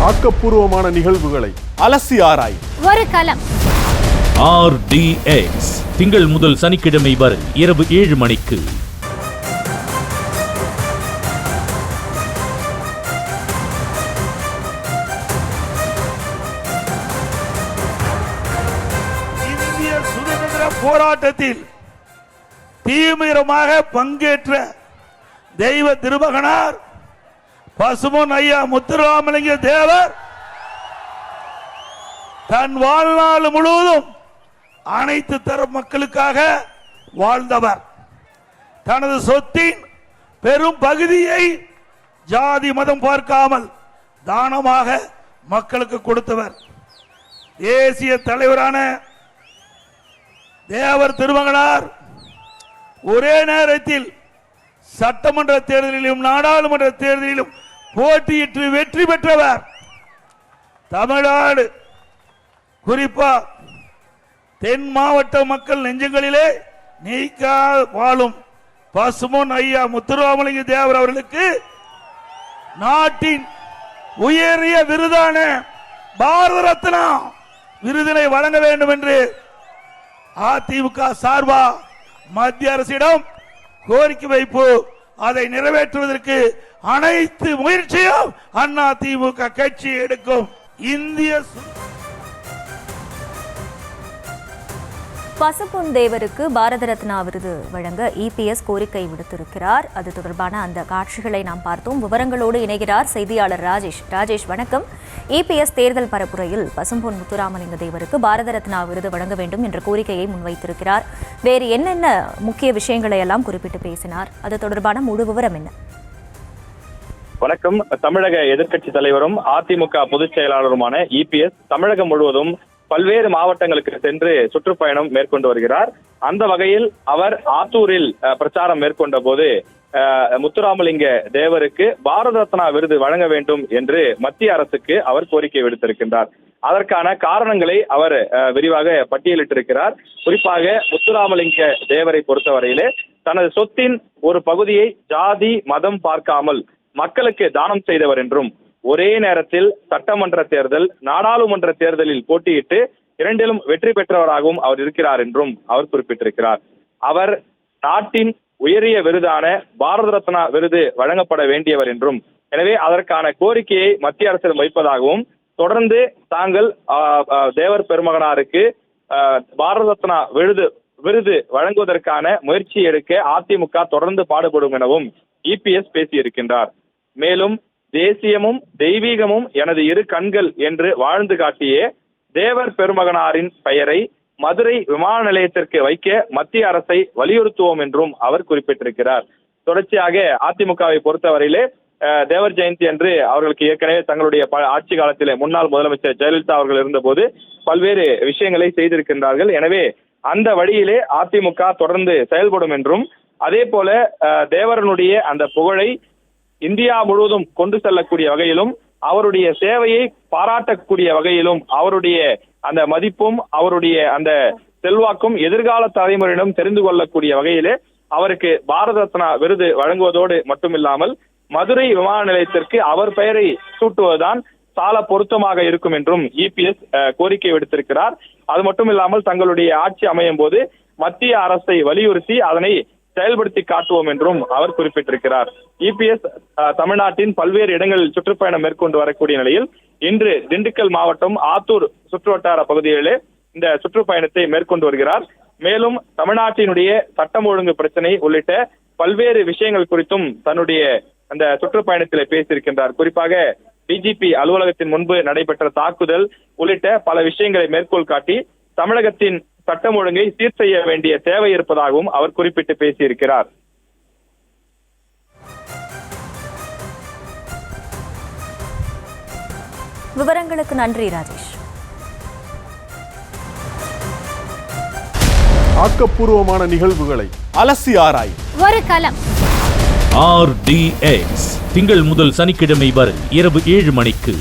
ஆக்கப்பூர்வமான நிகழ்வுகளை அலசி ஆராய் ஒரு களம். RDX திங்கள் முதல் சனிக்கிழமை வரை இரவு 7 மணிக்கு. இந்திய சுதந்திர போராட்டத்தில் தீவிரமாக பங்கேற்ற தெய்வ திருமகனார் பசும்பொன் ஐயா முத்துராமலிங்க தேவர் தன் வாழ்நாள் முழுவதும் அனைத்து தரப்பு மக்களுக்காக வாழ்ந்தவர். தனது சொத்தின் பெரும் பகுதியை ஜாதி மதம் பார்க்காமல் தானமாக மக்களுக்கு கொடுத்தவர். தேசிய தலைவரான தேவர் திருமகனார் ஒரே நேரத்தில் சட்டமன்ற தேர்தலிலும் நாடாளுமன்ற தேர்தலிலும் போட்டியிட்டு வெற்றி பெற்றவர். தமிழ்நாடு குறிப்பா தென் மாவட்ட மக்கள் நெஞ்சங்களிலே நீக்கா வாழும் பசும்பொன் ஐயா முத்துராமலிங்க தேவர் அவர்களுக்கு நாட்டின் உயரிய விருதான பாரத ரத்னா விருதினை வழங்க வேண்டும் என்று அதிமுக சார்பா மத்திய அரசிடம் கோரிக்கை வைப்பு. அதை நிறைவேற்றுவதற்கு அனைத்து முயற்சியும் அதிமுக கட்சி எடுக்கும். இந்திய பசும்பொன் தேவருக்கு பாரத ரத்னா விருது வழங்க EPS கோரிக்கை விடுத்திருக்கிறார். அது தொடர்பான அந்த காட்சிகளை நாம் பார்த்தோம். விவரங்களோடு இணைகிறார் செய்தியாளர் ராஜேஷ். ராஜேஷ், வணக்கம். EPS தேர்தல் பரப்புரையில் பசும்பொன் முத்துராமலிங்க தேவருக்கு பாரத ரத்னா விருது வழங்க வேண்டும் என்ற கோரிக்கையை முன்வைத்திருக்கிறார். வேறு என்னென்ன முக்கிய விஷயங்களை எல்லாம் குறிப்பிட்டு பேசினார்? அது தொடர்பான முழு விவரம் என்ன? வணக்கம். தமிழக எதிர்க்கட்சி தலைவரும் அதிமுக பொதுச் செயலாளருமான EPS தமிழகம் முழுவதும் பல்வேறு மாவட்டங்களுக்கு சென்று சுற்றுப்பயணம் மேற்கொண்டு வருகிறார். அந்த வகையில் அவர் ஆத்தூரில் பிரச்சாரம் மேற்கொண்ட போது முத்துராமலிங்க தேவருக்கு பாரத ரத்னா விருது வழங்க வேண்டும் என்று மத்திய அரசுக்கு அவர் கோரிக்கை விடுத்திருக்கின்றார். அதற்கான காரணங்களை அவர் விரிவாக பட்டியலிட்டிருக்கிறார். குறிப்பாக முத்துராமலிங்க தேவரை பொறுத்தவரையிலே தனது சொத்தின் ஒரு பகுதியை ஜாதி மதம் பார்க்காமல் மக்களுக்கு தானம் செய்தவர் என்றும், ஒரே நேரத்தில் சட்டமன்ற தேர்தல் நாடாளுமன்ற தேர்தலில் போட்டியிட்டு இரண்டிலும் வெற்றி பெற்றவராகவும் அவர் இருக்கிறார் என்றும் அவர் குறிப்பிட்டிருக்கிறார். அவர் நாட்டின் உயரிய விருதான பாரத ரத்னா விருது வழங்கப்பட வேண்டியவர் என்றும், எனவே அதற்கான கோரிக்கையை மத்திய அரசிடம் வைப்பதாகவும், தொடர்ந்து தாங்கள் தேவர் பெருமகனாருக்கு பாரத ரத்னா விருது வழங்குவதற்கான முயற்சி எடுக்க அதிமுக தொடர்ந்து பாடுபடும் எனவும் EPS பேசியிருக்கின்றார். மேலும் தேசியமும் தெய்வீகமும் எனது இரு கண்கள் என்று வாழ்ந்து காட்டிய தேவர் பெருமகனாரின் பெயரை மதுரை விமான நிலையத்திற்கு வைக்க மத்திய அரசை வலியுறுத்துவோம் என்றும் அவர் குறிப்பிட்டிருக்கிறார். தொடர்ச்சியாக அதிமுகவை பொறுத்தவரையிலே தேவர் ஜெயந்தி அன்று அவர்களுக்கு ஏற்கனவே தங்களுடைய ஆட்சி காலத்திலே முன்னாள் முதலமைச்சர் ஜெயலலிதா அவர்கள் இருந்தபோது பல்வேறு விஷயங்களை செய்திருக்கின்றார்கள். எனவே அந்த வழியிலே அதிமுக தொடர்ந்து செயல்படும் என்றும், அதே போல தேவரனுடைய அந்த புகழை இந்தியா முழுவதும் கொண்டு செல்லக்கூடிய வகையிலும், அவருடைய சேவையை பாராட்டக்கூடிய வகையிலும், அவருடைய அந்த மதிப்பும் அவருடைய அந்த செல்வாக்கும் எதிர்கால தலைமுறையிடம் தெரிந்து கொள்ளக்கூடிய வகையிலே அவருக்கு பாரத ரத்னா விருது வழங்குவதோடு மட்டுமில்லாமல் மதுரை விமான நிலையத்திற்கு அவர் பெயரை சூட்டுவதுதான் சால பொருத்தமாக இருக்கும் என்றும் EPS கோரிக்கை விடுத்திருக்கிறார். அது மட்டும் இல்லாமல் தங்களுடைய ஆட்சி அமையும் போது மத்திய அரசை வலியுறுத்தி அதனை செயல்படுத்தி காட்டுவோம் என்றும் அவர் குறிப்பிட்டிருக்கிறார். EPS தமிழ்நாட்டின் பல்வேறு இடங்களில் சுற்றுப்பயணம் மேற்கொண்டு வரக்கூடிய நிலையில் இன்று திண்டுக்கல் மாவட்டம் ஆத்தூர் சுற்றுவட்டார பகுதிகளிலே இந்த சுற்றுப்பயணத்தை மேற்கொண்டு வருகிறார். மேலும் தமிழ்நாட்டினுடைய சட்டம் ஒழுங்கு பிரச்சனை உள்ளிட்ட பல்வேறு விஷயங்கள் குறித்தும் தன்னுடைய அந்த சுற்றுப்பயணத்திலே பேசியிருக்கின்றார். குறிப்பாக DGP அலுவலகத்தின் முன்பு நடைபெற்ற தாக்குதல் உள்ளிட்ட பல விஷயங்களை மேற்கோள் காட்டி தமிழகத்தின் சட்டம் ஒழுங்கை சீர் செய்ய வேண்டிய தேவை இருப்பதாகவும் அவர் குறிப்பிட்டு பேசியிருக்கிறார். விவரங்களுக்கு நன்றி ராஜேஷ். ஆக்கப்பூர்வமான நிகழ்வுகளை அலசி ஆராய் ஒரு களம். RDX திங்கள் முதல் சனிக்கிழமை வரை இரவு 7 மணிக்கு.